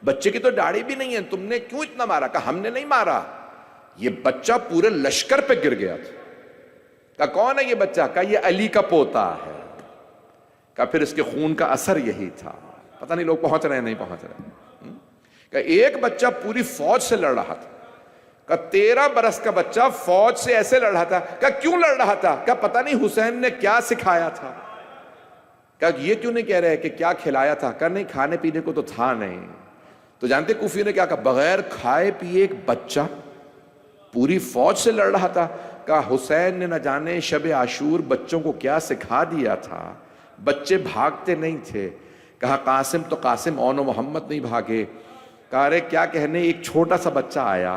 بچے کی تو داڑھی بھی نہیں ہے، تم نے کیوں اتنا مارا؟ کہا ہم نے نہیں مارا، یہ بچہ پورے لشکر پہ گر گیا تھا۔ کہا کون ہے یہ بچہ؟ کہا یہ علی کا پوتا ہے۔ کہا پھر اس کے خون کا اثر یہی تھا۔ پتہ نہیں لوگ پہنچ رہے ہیں نہیں پہنچ رہے۔ کہا ایک بچہ پوری فوج سے لڑ رہا تھا، کہا 13 برس کا بچہ فوج سے ایسے لڑ رہا تھا۔ کہا کیوں لڑ رہا تھا؟ کہا پتہ نہیں حسین نے کیا سکھایا تھا۔ کہا یہ کیوں نہیں کہہ رہے کہ کیا کھلایا تھا؟ کہا نہیں، کھانے پینے کو تو تھا نہیں۔ تو جانتے کوفی نے کیا کہا؟ بغیر کھائے پیے ایک بچہ پوری فوج سے لڑ رہا تھا۔ کہا حسین نے نہ جانے شب عاشور بچوں کو کیا سکھا دیا تھا، بچے بھاگتے نہیں تھے۔ کہا قاسم تو قاسم، اون و محمد نہیں بھاگے۔ کہا ارے کیا کہنے، ایک چھوٹا سا بچہ آیا،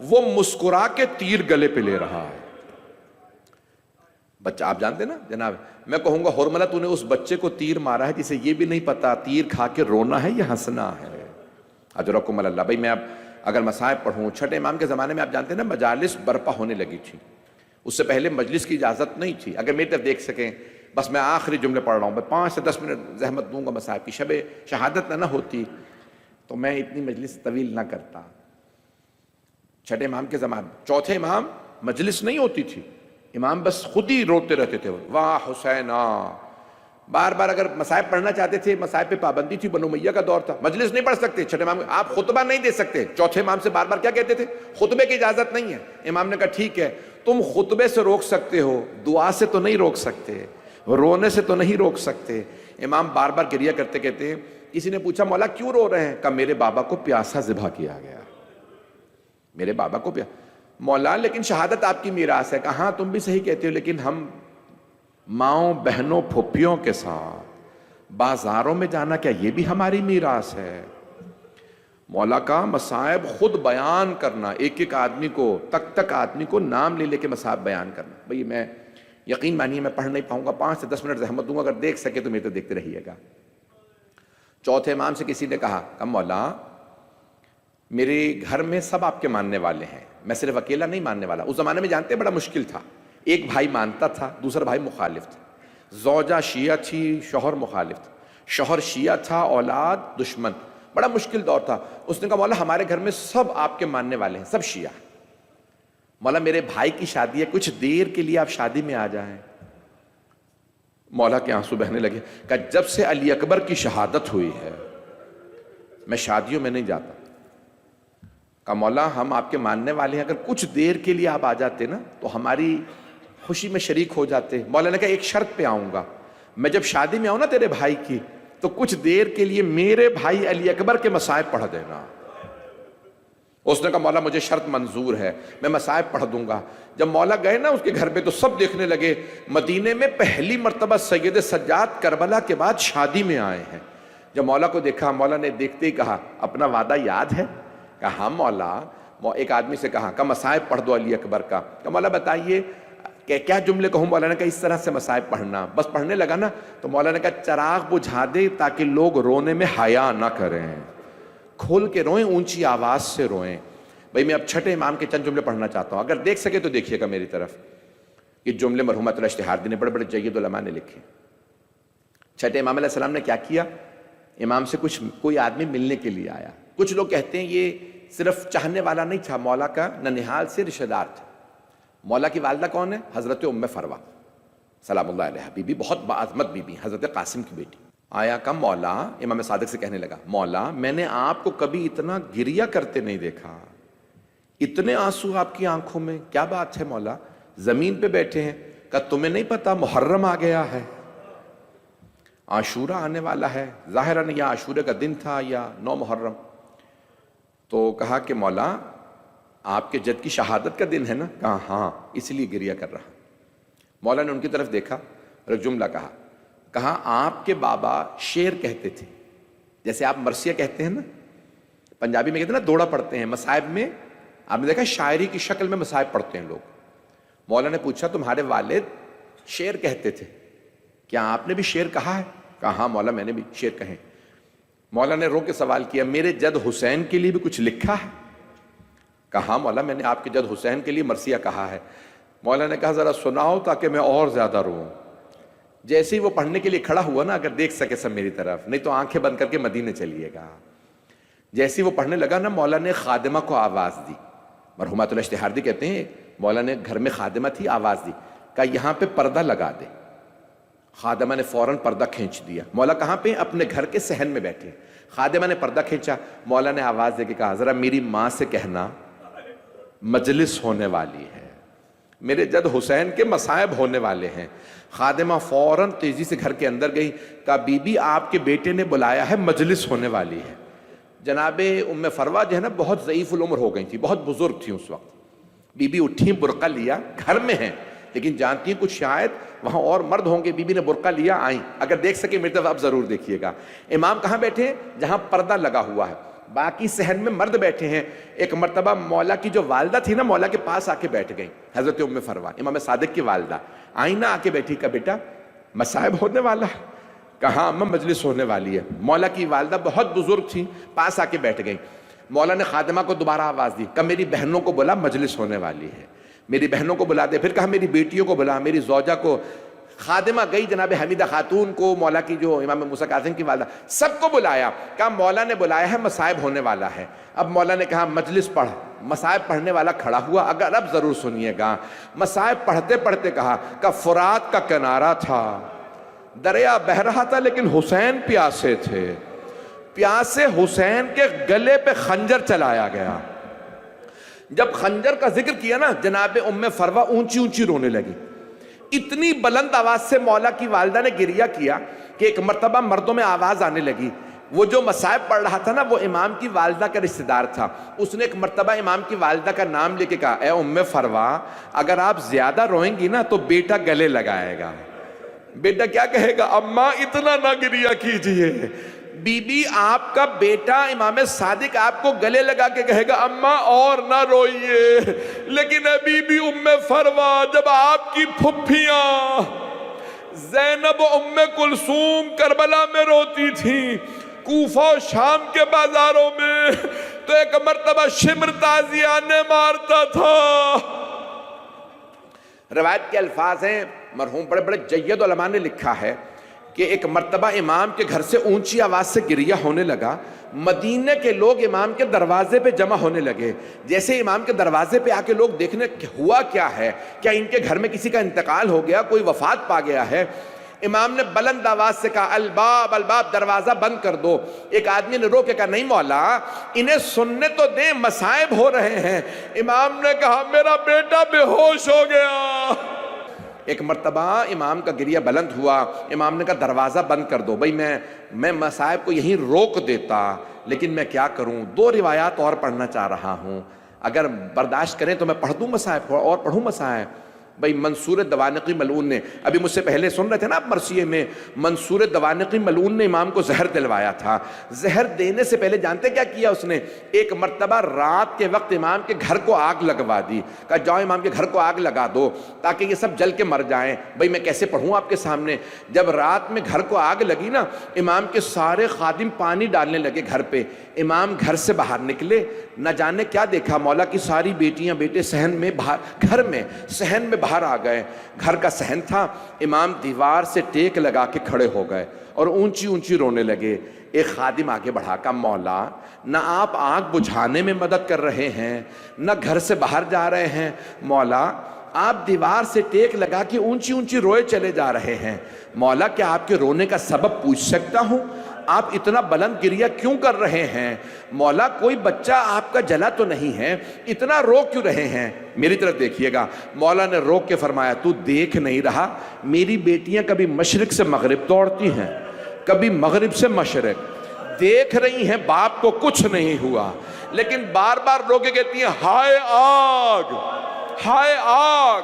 وہ مسکرا کے تیر گلے پہ لے رہا ہے۔ بچہ آپ جانتے نا جناب، میں کہوں گا حرملہ تو نے اس بچے کو تیر مارا ہے جسے یہ بھی نہیں پتا تیر کھا کے رونا ہے یا ہنسنا ہے۔ اجرکم اللہ۔ بھائی میں اب اگر مصائب پڑھوں، چھٹے امام کے زمانے میں آپ جانتے ہیں نا مجالس برپا ہونے لگی تھی، اس سے پہلے مجلس کی اجازت نہیں تھی۔ اگر میری طرف دیکھ سکیں، بس میں آخری جملے پڑھ رہا ہوں، میں 5 سے 10 منٹ زحمت دوں گا مصائب کی، شب شہادت نہ ہوتی تو میں اتنی مجلس طویل نہ کرتا۔ چھٹے امام کے زمانے، چوتھے امام مجلس نہیں ہوتی تھی، امام بس خود ہی روتے رہتے تھے، واہ حسینہ، بار بار اگر مصائب پڑھنا چاہتے تھے، مصائب پہ پابندی تھی، بنو امیہ کا دور تھا، مجلس نہیں پڑھ سکتے۔ چھٹے امام آپ خطبہ نہیں دے سکتے، چوتھے امام سے بار بار کیا کہتے تھے؟ خطبے کی اجازت نہیں ہے۔ امام نے کہا ٹھیک ہے، تم خطبے سے روک سکتے ہو، دعا سے تو نہیں روک سکتے۔ رونے سے تو نہیں روک سکتے. امام بار بار گریہ کرتے کہتے ہیں کسی نے پوچھا مولا کیوں رو رہے ہیں؟ کہا میرے بابا کو پیاسا ذبح کیا گیا, میرے بابا کو مولا لیکن شہادت آپ کی میراث ہے. کہا ہاں تم بھی صحیح کہتے ہو, لیکن ہم ماؤں بہنوں پھوپھیوں کے ساتھ بازاروں میں جانا کیا یہ بھی ہماری میراث ہے؟ مولا کا مصائب خود بیان کرنا, ایک ایک آدمی کو تک آدمی کو نام لے کے مصائب بیان کرنا. بھئی میں یقین مانیے میں پڑھ نہیں پاؤں گا, 5 سے 10 منٹ زحمت دوں گا, اگر دیکھ سکے تو میرے تو دیکھتے رہیے گا. چوتھے امام سے کسی نے کہا مولا میرے گھر میں سب آپ کے ماننے والے ہیں, میں صرف اکیلا نہیں ماننے والا. اس زمانے میں جانتے ہیں بڑا مشکل تھا, ایک بھائی مانتا تھا, دوسرا بھائی مخالف تھا. زوجہ شیعہ تھی, شوہر مخالف تھا. شوہر شیعہ تھا, اولاد دشمن, بڑا مشکل دور تھا. اس نے کہا مولا ہمارے گھر میں سب آپ کے ماننے والے ہیں, سب شیعہ. مولا میرے بھائی کی شادی ہے, کچھ دیر کے لیے آپ شادی میں آ جائیں. مولا کے آنسو بہنے لگے. کہ جب سے علی اکبر کی شہادت ہوئی ہے میں شادیوں میں نہیں جاتا. کہا مولا ہم آپ کے ماننے والے ہیں, اگر کچھ دیر کے لیے آپ آ جاتے نا تو ہماری خوشی میں شریک ہو جاتے. مولا نے کہا ایک شرط پہ آؤں گا, میں جب شادی میں آؤں نا تیرے بھائی کی تو کچھ دیر کے لیے میرے بھائی علی اکبر کے مصائب پڑھ دینا. اس نے کہا مولا مجھے شرط منظور ہے, میں مصائب پڑھ دوں گا. جب مولا گئے نا اس کے گھر پہ تو سب دیکھنے لگے مدینے میں پہلی مرتبہ سید سجاد کربلا کے بعد شادی میں آئے ہیں. جب مولا کو دیکھا, مولا نے دیکھتے ہی کہا اپنا وعدہ یاد ہے؟ کہا ہاں مولا. ایک آدمی سے کہا مصائب پڑھ دو علی اکبر کا. کہ مولا بتائیے کہ کیا جملے کہوں؟ مولا نے کہا اس طرح سے مصائب پڑھنا. بس پڑھنے لگا نا تو مولا نے کہا چراغ بجھا دے تاکہ لوگ رونے میں حیا نہ کریں, کھول کے روئیں, اونچی آواز سے روئیں. بھئی میں اب چھٹے امام کے چند جملے پڑھنا چاہتا ہوں, اگر دیکھ سکے تو دیکھیے گا میری طرف. یہ جملے مرحوم عطیہ اللہ اشتہاردی نے بڑے بڑے جید علماء نے لکھے. چھٹے امام علیہ السلام نے کیا کیا, امام سے کوئی آدمی ملنے کے لیے آیا. کچھ لوگ کہتے ہیں یہ صرف چاہنے والا نہیں تھا, مولا کا ننہال سے رشتہ دار تھا. مولا کی والدہ کون ہے؟ حضرت ام فروا سلام اللہ علیہ, بی بی بہت باعظمت بی بی, حضرت قاسم کی بیٹی. آیا کہا مولا, امام صادق سے کہنے لگا مولا میں نے آپ کو کبھی اتنا گریہ کرتے نہیں دیکھا, اتنے آنسو آپ کی آنکھوں میں, کیا بات ہے مولا؟ زمین پہ بیٹھے ہیں. کہا تمہیں نہیں پتا محرم آ گیا ہے, عاشورہ آنے والا ہے, ظاہراً یا عاشورہ کا دن تھا یا 9 محرم. تو کہا کہ مولا آپ کے جد کی شہادت کا دن ہے نا؟ کہا ہاں اس لیے گریہ کر رہا. مولا نے ان کی طرف دیکھا اور ایک جملہ کہا آپ کے بابا شعر کہتے تھے, جیسے آپ مرثیہ کہتے ہیں نا, پنجابی میں کہتے ہیں نا دوڑا پڑھتے ہیں, مصائب میں آپ نے دیکھا شاعری کی شکل میں مصائب پڑھتے ہیں لوگ. مولا نے پوچھا تمہارے والد شعر کہتے تھے, کیا آپ نے بھی شعر کہا ہے؟ کہا ہاں مولا میں نے بھی شعر کہے. مولا نے رو کے سوال کیا میرے جد حسین کے لیے بھی کچھ لکھا ہے؟ کہا مولا میں نے آپ کے جد حسین کے لیے مرثیہ کہا ہے. مولا نے کہا ذرا سناؤ تاکہ میں اور زیادہ روؤں. جیسے ہی وہ پڑھنے کے لیے کھڑا ہوا نا, اگر دیکھ سکے سب میری طرف, نہیں تو آنکھیں بند کر کے مدینے چلیے گا. جیسے ہی وہ پڑھنے لگا نا, مولا نے خادمہ کو آواز دی. مرحوم عطیہ اللہ اشتہاردی کہتے ہیں مولا نے گھر میں خادمہ تھی, آواز دی, کہا یہاں پہ پردہ لگا دے. خادمہ نے فوراً پردہ کھینچ دیا. مولا کہاں پہ؟ اپنے گھر کے صحن میں بیٹھے. خادمہ نے پردہ کھینچا. مولا نے آواز دے کے کہا ذرا میری ماں سے کہنا مجلس ہونے والی ہے, میرے جد حسین کے مصائب ہونے والے ہیں. خادمہ فوراً تیزی سے گھر کے اندر گئی. کہا بی بی آپ کے بیٹے نے بلایا ہے, مجلس ہونے والی ہے. جناب ام فروا جو ہے نا بہت ضعیف العمر ہو گئی تھی, بہت بزرگ تھی اس وقت. بی بی اٹھی, برقع لیا, گھر میں ہیں لیکن جانتی ہیں کچھ شاید وہاں اور مرد ہوں گے. بی بی نے برقع لیا, آئیں. اگر دیکھ سکے میری طرف آپ ضرور دیکھیے گا. امام کہاں بیٹھے ہیں؟ جہاں پردہ لگا ہوا ہے, باقی صحن میں مرد بیٹھے ہیں. ایک مرتبہ مولا کی جو والدہ تھی نا, مولا کے پاس آ کے بیٹھ گئیں. حضرت ام فروا امام صادق کی والدہ آئیں نا, آ کے بیٹھی. کا بیٹا مصائب ہونے والا ہے؟ کہاں اماں مجلس ہونے والی ہے. مولا کی والدہ بہت بزرگ تھی, پاس آ کے بیٹھ گئیں. مولا نے خادمہ کو دوبارہ آواز دی. کہا میری بہنوں کو بلا, مجلس ہونے والی ہے. میری بہنوں کو بلا دے. پھر کہا میری بیٹیوں کو بلا, میری زوجہ کو. خادمہ گئی جناب حمیدہ خاتون کو, مولا کی جو امام موسیٰ کاظم کی والدہ, سب کو بلایا. کہا مولا نے بلایا ہے, مصائب ہونے والا ہے. اب مولا نے کہا مجلس پڑھ. مصائب پڑھنے والا کھڑا ہوا. اگر اب ضرور سنیے گا. مصائب پڑھتے پڑھتے کہا کہ فرات کا کنارہ تھا, دریا بہ رہا تھا لیکن حسین پیاسے تھے. پیاسے حسین کے گلے پہ خنجر چلایا گیا. جب خنجر کا ذکر کیا نا, جناب ام فروا اونچی اونچی رونے لگی. اتنی بلند آواز سے مولا کی والدہ نے گریہ کیا کہ ایک مرتبہ مردوں میں آواز آنے لگی. وہ جو مصائب پڑھ رہا تھا نا وہ امام کی والدہ کا رشتہ دار تھا. اس نے ایک مرتبہ امام کی والدہ کا نام لے کے کہا اے ام فروا اگر آپ زیادہ روئیں گی نا تو بیٹا گلے لگائے گا. بیٹا کیا کہے گا؟ اماں اتنا نہ گریہ کیجئے. بی بی آپ کا بیٹا امام صادق آپ کو گلے لگا کے کہے گا اماں اور نہ روئیے. لیکن اے بی بی ام فروا جب آپ کی پھپھیاں زینب و ام کلثوم کربلا میں روتی تھیں کوفہ و شام کے بازاروں میں تو ایک مرتبہ شمر تازیانے مارتا تھا. روایت کے الفاظ ہیں، مرحوم بڑے بڑے جید علماء نے لکھا ہے کہ ایک مرتبہ امام کے گھر سے اونچی آواز سے گریہ ہونے لگا. مدینے کے لوگ امام کے دروازے پہ جمع ہونے لگے. جیسے امام کے دروازے پہ آ کے لوگ دیکھنے ہوا کیا ہے، کیا ان کے گھر میں کسی کا انتقال ہو گیا، کوئی وفات پا گیا ہے. امام نے بلند آواز سے کہا الباب الباب، دروازہ بند کر دو. ایک آدمی نے رو کے کہا نہیں مولا انہیں سننے تو دیں، مصائب ہو رہے ہیں. امام نے کہا میرا بیٹا بے ہوش ہو گیا. ایک مرتبہ امام کا گریہ بلند ہوا. امام نے کہا دروازہ بند کر دو. بھئی میں مصائب کو یہیں روک دیتا لیکن میں کیا کروں، 2 روایات اور پڑھنا چاہ رہا ہوں. اگر برداشت کریں تو میں پڑھ دوں مصائب اور پڑھوں مصائب. بھئی منصور دوانقی ملعون نے، ابھی مجھ سے پہلے سن رہے تھے نا آپ مرثیے میں، منصور دوانقی ملعون نے امام کو زہر دلوایا تھا. زہر دینے سے پہلے جانتے کیا کیا اس نے؟ ایک مرتبہ رات کے وقت امام کے گھر کو آگ لگوا دی. کہا جاؤ امام کے گھر کو آگ لگا دو تاکہ یہ سب جل کے مر جائیں. بھئی میں کیسے پڑھوں آپ کے سامنے؟ جب رات میں گھر کو آگ لگی نا امام کے سارے خادم پانی ڈالنے لگے گھر پہ. امام گھر سے باہر نکلے، نہ جانے کیا دیکھا، مولا کی ساری بیٹیاں بیٹے صحن میں گھر میں صحن میں باہر آ گئے. گھر کا صحن تھا. امام دیوار سے ٹیک لگا کے کھڑے ہو گئے اور اونچی اونچی رونے لگے. ایک خادم آگے بڑھا کہا مولا نہ آپ آگ بجھانے میں مدد کر رہے ہیں نہ گھر سے باہر جا رہے ہیں، مولا آپ دیوار سے ٹیک لگا کے اونچی اونچی روئے چلے جا رہے ہیں. مولا کیا آپ کے رونے کا سبب پوچھ سکتا ہوں؟ آپ اتنا بلند گریہ کیوں کر رہے ہیں؟ مولا کوئی بچہ آپ کا جلا تو نہیں ہے، اتنا رو کیوں رہے ہیں؟ میری طرف دیکھیے گا. مولا نے روک کے فرمایا تو دیکھ نہیں رہا میری بیٹیاں کبھی مشرق سے مغرب دوڑتی ہیں کبھی مغرب سے مشرق، دیکھ رہی ہیں باپ کو کچھ نہیں ہوا لیکن بار بار رو کے کہتی ہیں ہائے آگ ہائے آگ.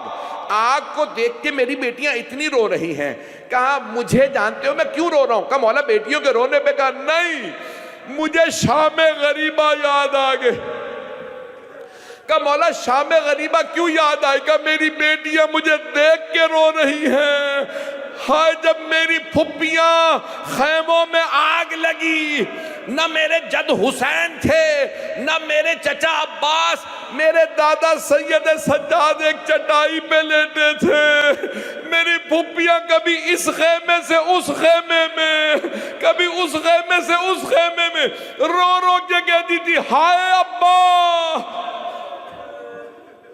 آگ کو دیکھ کے میری بیٹیاں اتنی رو رہی ہیں. کہا مجھے جانتے ہو میں کیوں رو رہا ہوں؟ کہا مولا بیٹیوں کے رونے پہ. کہا نہیں مجھے شام غریبہ یاد آ گئے. کہا مولا شام غریبہ کیوں یاد آئے؟ کہا میری بیٹیاں مجھے دیکھ کے رو رہی ہیں. ہائے جب میری پھپھیاں خیموں میں آگ لگی، نہ میرے جد حسین تھے نہ میرے چچا عباس، میرے دادا سید سجاد ایک چٹائی پہ لیٹے تھے. میری پھپھیاں کبھی اس خیمے سے اس خیمے میں کبھی اس خیمے سے اس خیمے میں رو رو کے کہتی تھی ہائے ابا.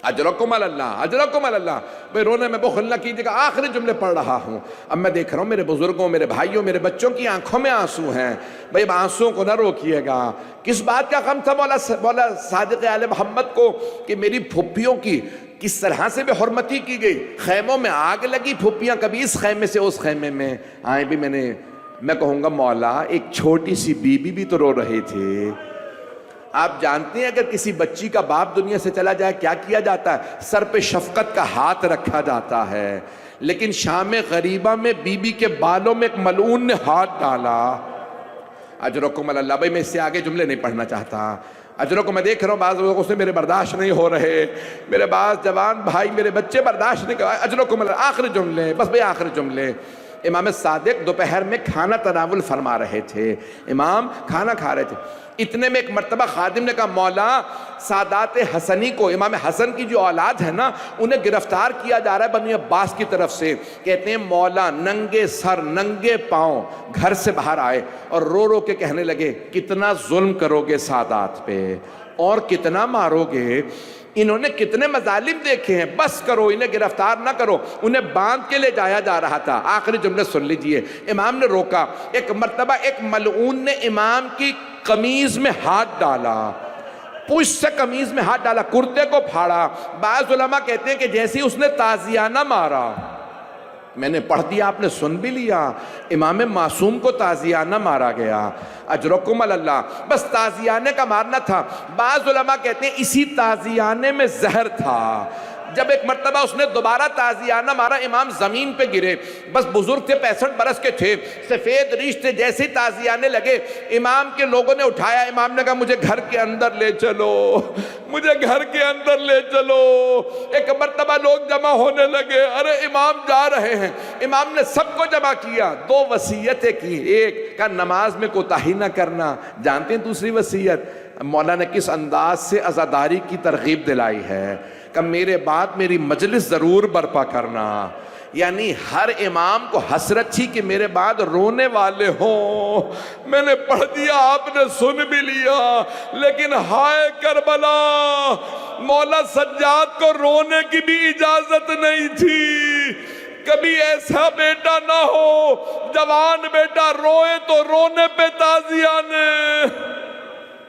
اجرکم اللہ اجرکم اللہ. بھئی رونے میں بخل نہ کیجیے گا. آخری جملے پڑھ رہا ہوں. اب میں دیکھ رہا ہوں میرے بزرگوں میرے بھائیوں میرے بچوں کی آنکھوں میں آنسو ہیں. بھئی اب آنسوں کو نہ روکیے گا. کس بات کا غم تھا مولا صادق آل محمد کو کہ میری پھپھیوں کی کس طرح سے بے حرمتی کی گئی. خیموں میں آگ لگی، پھپھیاں کبھی اس خیمے سے اس خیمے میں آئیں. بھی میں کہوں گا مولا ایک چھوٹی سی بیوی بھی تو رو رہے تھے. آپ جانتے ہیں اگر کسی بچی کا باپ دنیا سے چلا جائے کیا کیا جاتا ہے؟ سر پہ شفقت کا ہاتھ رکھا جاتا ہے. لیکن شام غریبہ میں بی بی کے بالوں میں ایک ملعون نے ہاتھ ڈالا. اجرکم اللہ. بھائی میں اس سے آگے جملے نہیں پڑھنا چاہتا. اجروں کو میں دیکھ رہا ہوں بعض لوگوں سے میرے برداشت نہیں ہو رہے، میرے بعض جوان بھائی میرے بچے برداشت نہیں کر رہے. اجرکم اللہ. آخری جملے بس بھائی آخری جملے. امام صادق دوپہر میں کھانا تناول فرما رہے تھے. امام کھانا کھا رہے تھے. اتنے میں ایک مرتبہ خادم نے کہا مولا سادات حسنی کو، امام حسن کی جو اولاد ہے نا انہیں گرفتار کیا جا رہا ہے بنی عباس کی طرف سے. کہتے ہیں مولا ننگے سر ننگے پاؤں گھر سے باہر آئے اور رو رو کے کہنے لگے کتنا ظلم کرو گے سادات پہ اور کتنا مارو گے. انہوں نے کتنے مظالم دیکھے ہیں، بس کرو انہیں گرفتار نہ کرو. انہیں باندھ کے لے جایا جا رہا تھا. آخری جملے سن لیجئے. امام نے روکا. ایک مرتبہ ایک ملعون نے امام کی قمیض میں ہاتھ ڈالا، پشت سے قمیض میں ہاتھ ڈالا، کرتے کو پھاڑا. بعض علماء کہتے ہیں کہ جیسے اس نے تازیانہ مارا میں نے پڑھ دیا، آپ نے سن بھی لیا، امام معصوم کو تازیانہ مارا گیا، اجرکم اللہ، بس تازیانے کا مارنا تھا۔ بعض علماء کہتے ہیں اسی تازیانے میں زہر تھا۔ جب ایک مرتبہ اس نے دوبارہ تازیانہ مارا، امام زمین پہ گرے، بس بزرگ تھے، 65 برس کے تھے، سفید ریش تھے، جیسے ہی تازیانے لگے امام کے لوگوں نے اٹھایا، امام نے کہا مجھے گھر کے اندر لے چلو، مجھے گھر کے اندر لے چلو۔ ایک مرتبہ لوگ جمع ہونے لگے، ارے امام جا رہے ہیں، امام نے سب کو جمع کیا، 2 وصیتیں کی، ایک کہا نماز میں کوتاہی نہ کرنا، جانتے ہیں دوسری وصیت مولا نے کس انداز سے عزاداری کی ترغیب دلائی ہے کہ میرے بعد میری مجلس ضرور برپا کرنا، یعنی ہر امام کو حسرت تھی کہ میرے بعد رونے والے ہوں۔ میں نے پڑھ دیا، آپ نے سن بھی لیا، لیکن ہائے کربلا، مولا سجاد کو رونے کی بھی اجازت نہیں تھی۔ کبھی ایسا بیٹا نہ ہو جوان بیٹا روئے تو رونے پہ تازیانے۔